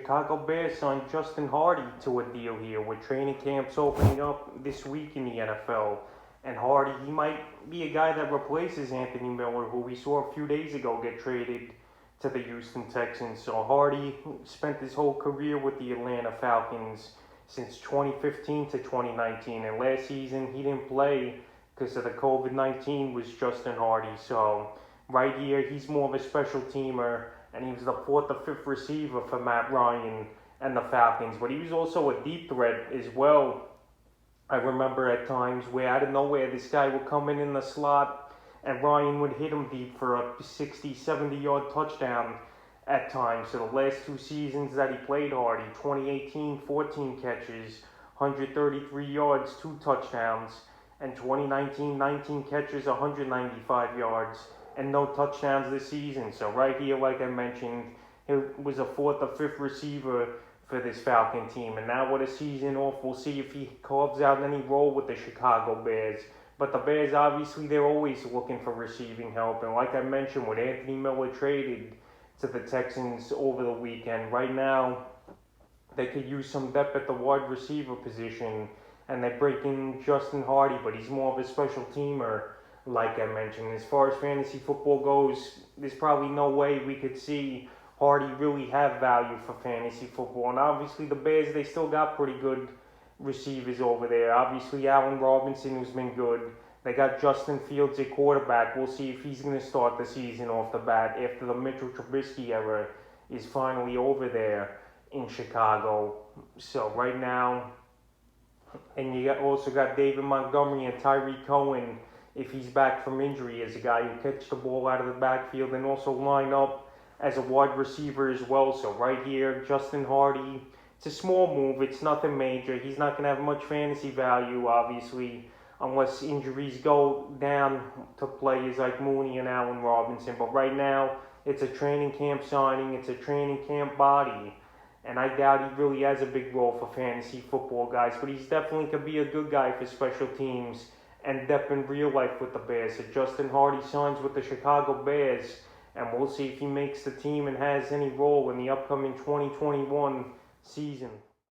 Chicago Bears signed Justin Hardy to a deal here with training camps opening up this week in the NFL. And Hardy, he might be a guy that replaces Anthony Miller, who we saw a few days ago get traded to the Houston Texans. So Hardy spent his whole career with the Atlanta Falcons since 2015 to 2019. And last season, he didn't play because of the COVID-19 was Justin Hardy. So right here, he's more of a special teamer, and he was the fourth or fifth receiver for Matt Ryan and the Falcons. But he was also a deep threat as well. I remember at times where out of nowhere this guy would come in the slot and Ryan would hit him deep for a 60, 70-yard touchdown at times. So the last two seasons that he played Hardy, 2018, 14 catches, 133 yards, 2 touchdowns, and 2019, 19 catches, 195 yards, and no touchdowns this season. So right here, like I mentioned, he was a fourth or fifth receiver for this Falcon team. And now with a season off, we'll see if he carves out any role with the Chicago Bears. But the Bears, obviously, they're always looking for receiving help. And like I mentioned, with Anthony Miller traded to the Texans over the weekend, right now, they could use some depth at the wide receiver position. And they break in Justin Hardy, but he's more of a special teamer, like I mentioned. As far as fantasy football goes, there's probably no way we could see Hardy really have value for fantasy football. And obviously the Bears, they still got pretty good receivers over there. Obviously Allen Robinson, who's been good. They got Justin Fields at quarterback. We'll see if he's going to start the season off the bat after the Mitchell Trubisky era is finally over there in Chicago. So right now, and you also got David Montgomery and Tyreek Cohen, if he's back from injury, as a guy who catches the ball out of the backfield and also line up as a wide receiver as well. So right here, Justin Hardy, it's a small move. It's nothing major. He's not going to have much fantasy value, obviously, unless injuries go down to players like Mooney and Allen Robinson. But right now, it's a training camp signing. It's a training camp body. And I doubt he really has a big role for fantasy football, guys. But he's definitely could be a good guy for special teams and depth in real life with the Bears. So Justin Hardy signs with the Chicago Bears, and we'll see if he makes the team and has any role in the upcoming 2021 season.